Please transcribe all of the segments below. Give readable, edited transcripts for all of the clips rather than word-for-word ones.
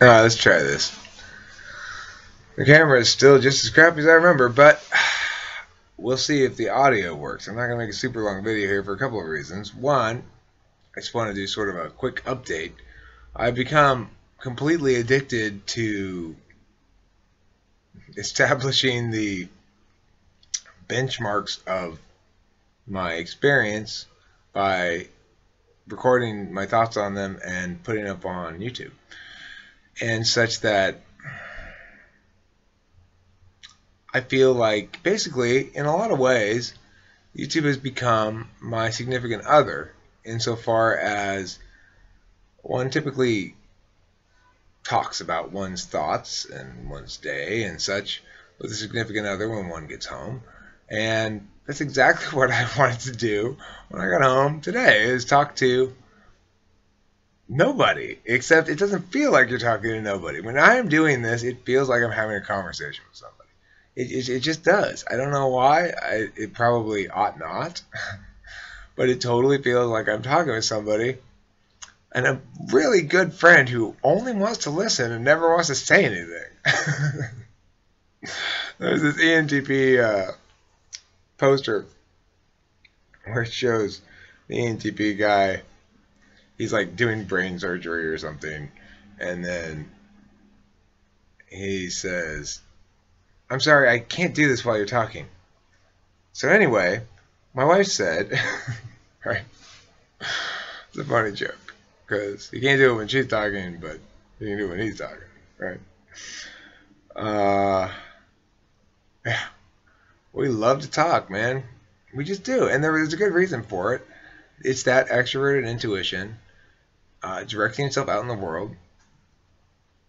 Alright, let's try this. The camera is still just as crappy as I remember, but we'll see if the audio works. I'm not going to make a super long video here for a couple of reasons. One, I just want to do sort of a quick update. I've become completely addicted to establishing the benchmarks of my experience by recording my thoughts on them and putting up on YouTube. And such that I feel like basically, in a lot of ways, YouTube has become my significant other insofar as one typically talks about one's thoughts and one's day and such with a significant other when one gets home. And that's exactly what I wanted to do when I got home today, is talk to nobody, except it doesn't feel like you're talking to nobody. When I am doing this, it feels like I'm having a conversation with somebody. It just does. I don't know why. It probably ought not. But it totally feels like I'm talking with somebody. And a really good friend who only wants to listen and never wants to say anything. There's this ENTP poster where it shows the ENTP guy. He's like doing brain surgery or something. And then he says, "I'm sorry, I can't do this while you're talking." So anyway, my wife said, right, it's a funny joke, because you can't do it when she's talking, but you can do it when he's talking, right? Yeah, we love to talk, man. We just do, and there's a good reason for it. It's that extroverted intuition directing itself out in the world.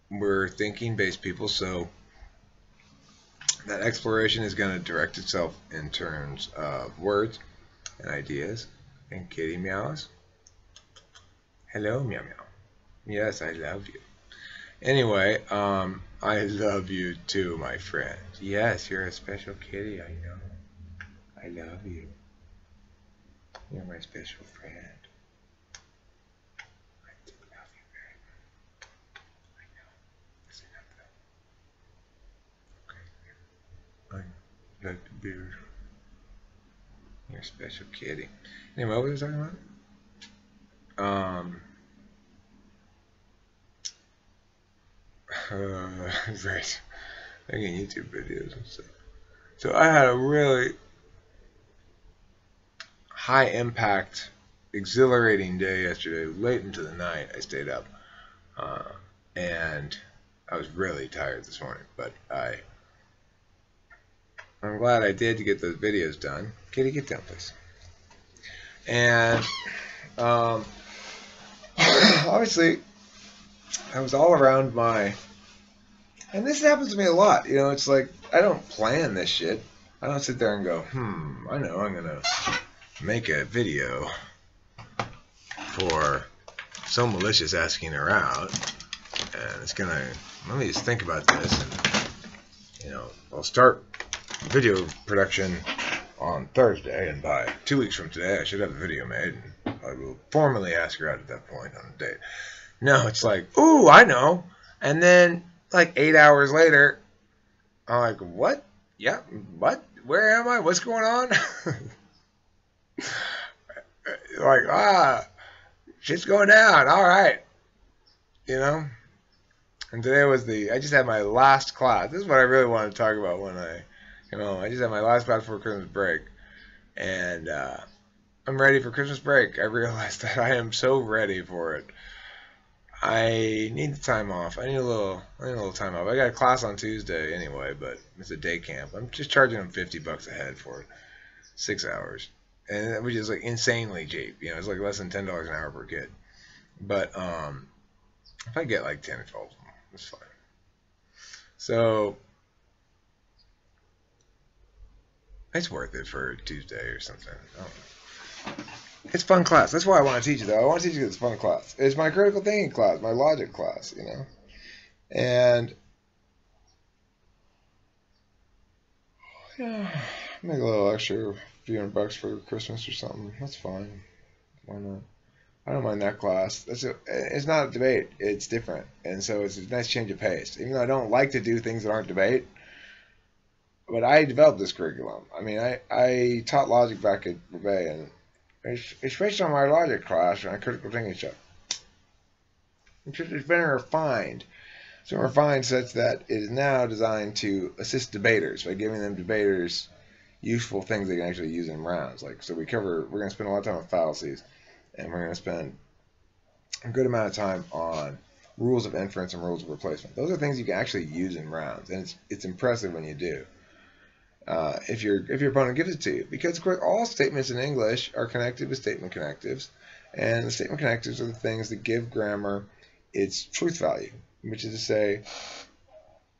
We're thinking-based people, so that exploration is going to direct itself in terms of words and ideas. And kitty meows. Hello, meow meow. Yes, I love you. Anyway, I love you too, my friend. Yes, you're a special kitty, I know. I love you. You're my special friend. I do love you very much. I know. Listen up, though. Okay. I like the beard. You're a special kitty. Anyway, what was I talking about? Right. Making YouTube videos and stuff. So I had a really high impact, exhilarating day yesterday. Late into the night, I stayed up, and I was really tired this morning. But I'm glad I did to get those videos done. Kitty, get down, please. And obviously, I was all around my. And this happens to me a lot. You know, it's like I don't plan this shit. I don't sit there and go, I know I'm gonna make a video for So Malicious asking her out, and it's gonna. Let me just think about this, and you know, I'll start video production on Thursday, and by 2 weeks from today, I should have the video made, and I will formally ask her out at that point on a date. No, it's like, ooh, I know, and then like 8 hours later, I'm like, what? Yeah, what? Where am I? What's going on? Like, shit's going down. All right, you know. And today was I just had my last class. This is what I really wanted to talk about when I came home. I just had my last class before Christmas break. And I'm ready for Christmas break. I realized that I am so ready for it. I need the time off. I need a little time off. I got a class on Tuesday anyway, but it's a day camp. I'm just charging them $50 a head for it. 6 hours. And which is like insanely cheap. You know, it's like less than $10 an hour per kid. But if I get like 10 or 12, it's fine. So it's worth it for Tuesday or something. I don't know. It's fun class. That's why I want to teach it, though. I want to teach you this fun class. It's my critical thinking class, my logic class, you know. And yeah, make a little extra, few $100 for Christmas or something. That's fine. Why not? I don't mind that class. It's not a debate. It's different. And so it's a nice change of pace. Even though I don't like to do things that aren't debate, but I developed this curriculum. I mean, I taught logic back at Rebay, and it's based on my logic class and my critical thinking stuff. It's been refined. So refined such that it is now designed to assist debaters by giving them debaters useful things they can actually use in rounds. Like, so we're going to spend a lot of time on fallacies, and we're going to spend a good amount of time on rules of inference and rules of replacement. Those are things you can actually use in rounds, and it's impressive when you do. If your opponent gives it to you, because of course all statements in English are connected with statement connectives, and the statement connectives are the things that give grammar its truth value, which is to say,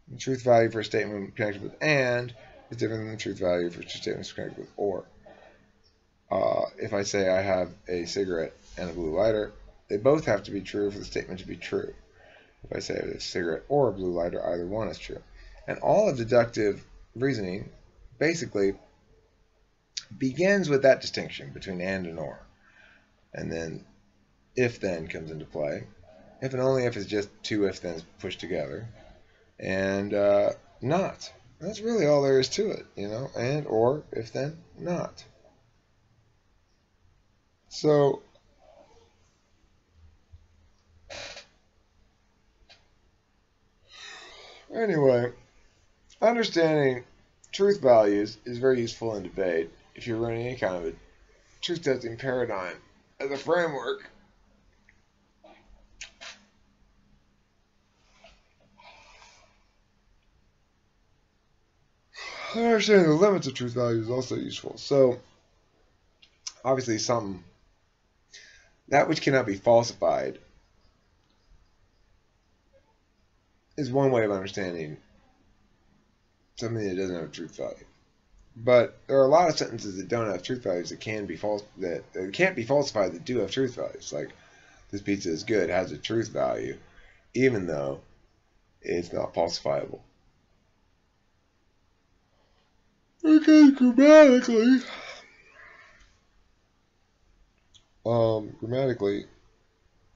the truth value for a statement connected with "and" is different than the truth value for statements connected with "or." If I say I have a cigarette and a blue lighter, they both have to be true for the statement to be true. If I say I have a cigarette or a blue lighter, either one is true. And all of deductive reasoning basically begins with that distinction between "and" "or." And then "if-then" comes into play. If and only if is just two if-thens pushed together. And not. That's really all there is to it, you know. And, or, if then, not. So, anyway, understanding truth values is very useful in debate if you're running any kind of a truth testing paradigm as a framework. Understanding the limits of truth values is also useful. So, obviously, that which cannot be falsified is one way of understanding something that doesn't have a truth value. But there are a lot of sentences that don't have truth values that can be that can't be falsified that do have truth values. Like, "this pizza is good" has a truth value, even though it's not falsifiable. Okay, grammatically,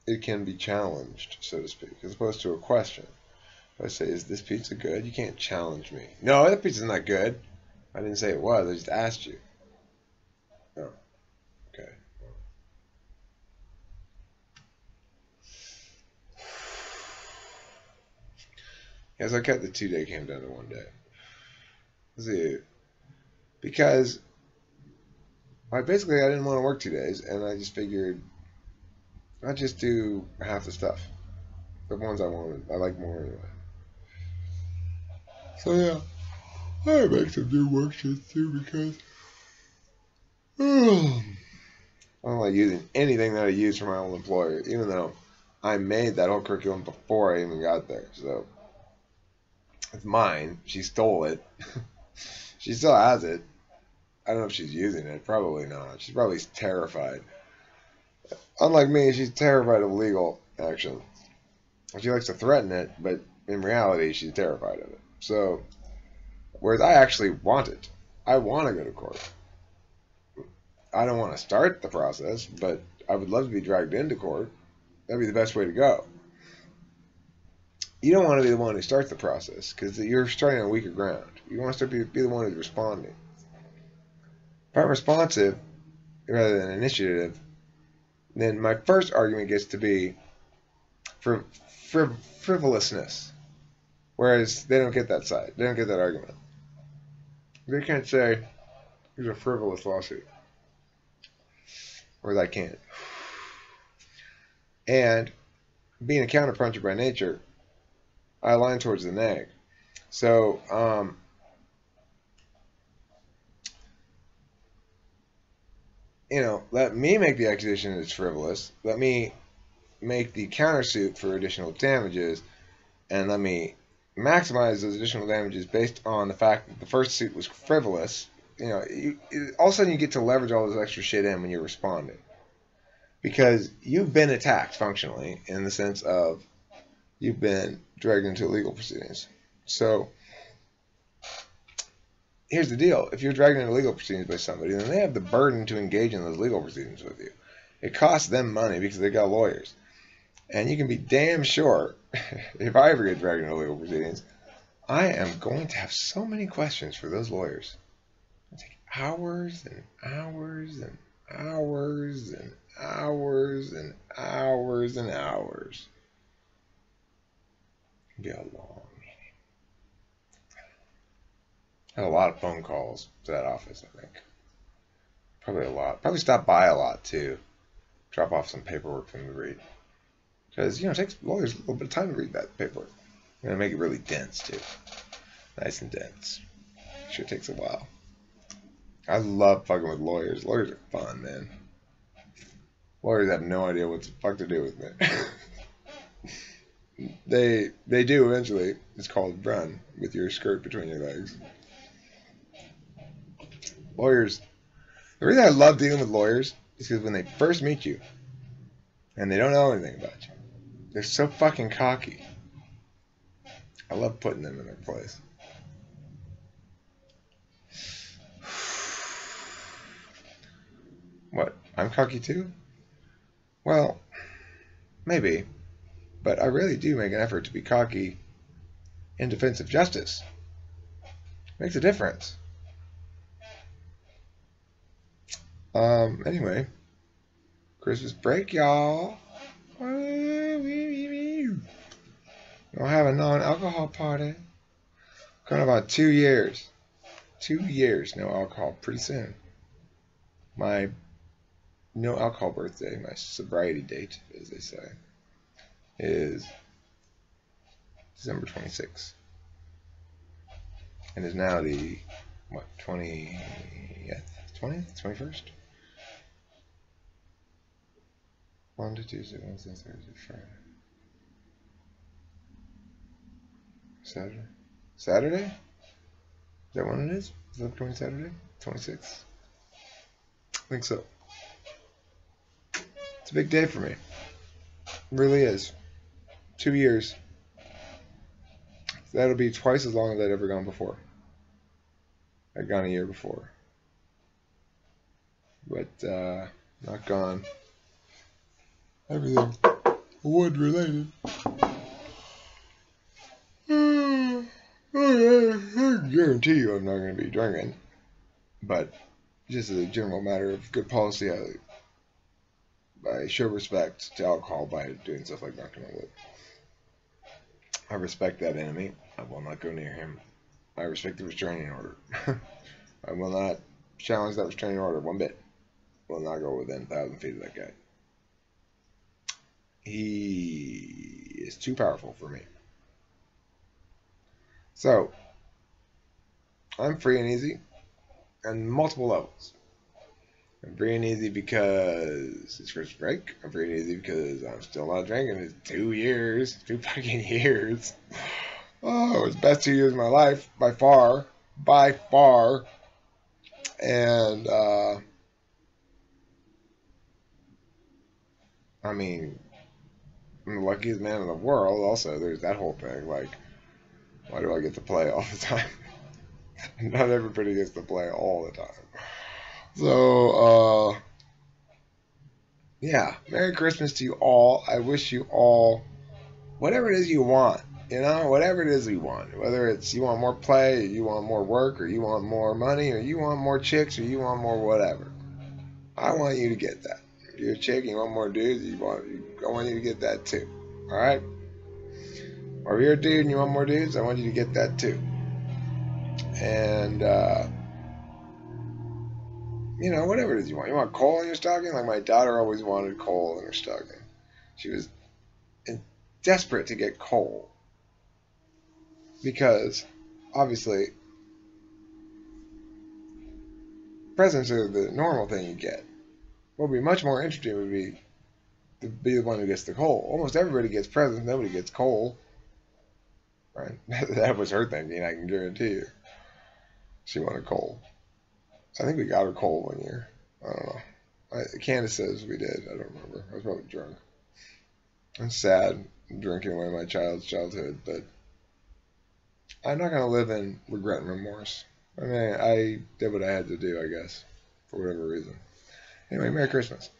it can be challenged, so to speak, as opposed to a question. If I say, "Is this pizza good?" you can't challenge me. "No, that pizza's not good." I didn't say it was, I just asked you. Oh, okay. Yes, I cut the 2-day camp down to 1 day. Let's see. Because I didn't want to work 2 days, and I just figured I'd just do half the stuff. The ones I wanted, I like more anyway. So yeah, I make some new worksheets too because I don't like using anything that I use for my old employer, even though I made that whole curriculum before I even got there. So it's mine. She stole it. She still has it. I don't know if she's using it. Probably not. She's probably terrified. Unlike me, she's terrified of legal action. She likes to threaten it, but in reality, she's terrified of it. So, whereas I actually want it. I want to go to court. I don't want to start the process, but I would love to be dragged into court. That'd be the best way to go. You don't want to be the one who starts the process, because you're starting on weaker ground. You want to be the one who's responding. If I'm responsive, rather than initiative, then my first argument gets to be for frivolousness. Whereas they don't get that side. They don't get that argument. They can't say, "Here's a frivolous lawsuit." Whereas I can't. And being a counterpuncher by nature, I align towards the neg. So, let me make the accusation that it's frivolous. Let me make the countersuit for additional damages, and let me maximize those additional damages based on the fact that the first suit was frivolous. All of a sudden you get to leverage all this extra shit in when you're responding, because you've been attacked functionally in the sense of you've been dragged into legal proceedings. So here's the deal: if you're dragged into legal proceedings by somebody, then they have the burden to engage in those legal proceedings with you. It costs them money because they got lawyers. And you can be damn sure, if I ever get dragged into legal proceedings, I am going to have so many questions for those lawyers. It'll take hours and hours and hours and hours and hours and hours. It'll be a long meeting. I had a lot of phone calls to that office, I think. Probably a lot. Probably stop by a lot, too. Drop off some paperwork for them to read. Because, it takes lawyers a little bit of time to read that paperwork. I'm going to make it really dense, too. Nice and dense. Sure takes a while. I love fucking with lawyers. Lawyers are fun, man. Lawyers have no idea what the fuck to do with me. They do eventually. It's called run with your skirt between your legs. Lawyers. The reason I love dealing with lawyers is because when they first meet you and they don't know anything about you, they're so fucking cocky. I love putting them in their place. What? I'm cocky too? Well, maybe. But I really do make an effort to be cocky in defense of justice. Makes a difference. Anyway. Christmas break, y'all. We'll have a non-alcohol party. Going about 2 years. 2 years, no alcohol. Pretty soon. My no alcohol birthday, my sobriety date, as they say, is December 26th. And is now the, 20th? 20th? 21st? Monday, Tuesday, Wednesday, Thursday, Friday. Saturday? Is that when it is? Is that 20 Saturday? 26th? I think so. It's a big day for me. It really is. 2 years. That'll be twice as long as I'd ever gone before. I'd gone a year before. But, not gone. Everything wood related. I guarantee you I'm not going to be drinking. But just as a general matter of good policy, I show respect to alcohol by doing stuff like knocking on wood. I respect that enemy. I will not go near him. I respect the restraining order. I will not challenge that restraining order one bit. Will not go within 1,000 feet of that guy. He is too powerful for me. So, I'm free and easy on multiple levels. I'm free and easy because it's Christmas break. I'm free and easy because I'm still not drinking. It's 2 years. 2 fucking years. Oh, it's the best 2 years of my life, by far. By far. And, I mean, I'm the luckiest man in the world. Also, there's that whole thing. Like, why do I get to play all the time? Not everybody gets to play all the time. So, yeah. Merry Christmas to you all. I wish you all whatever it is you want. Whatever it is you want. Whether it's you want more play, or you want more work, or you want more money, or you want more chicks, or you want more whatever. I want you to get that. If you're a chick and you want more dudes, I want you to get that too. Alright? Or if you're a dude and you want more dudes, I want you to get that too. And, whatever it is you want. You want coal in your stocking? Like my daughter always wanted coal in her stocking. She was desperate to get coal. Because, obviously, presents are the normal thing you get. What would be much more interesting would be to be the one who gets the coal. Almost everybody gets presents, nobody gets coal. Right? That was her thinking, I can guarantee you. She wanted coal. I think we got her coal one year. I don't know. Candace says we did. I don't remember. I was probably drunk. I'm sad drinking away my child's childhood, but I'm not going to live in regret and remorse. I mean, I did what I had to do, I guess, for whatever reason. Anyway, Merry Christmas.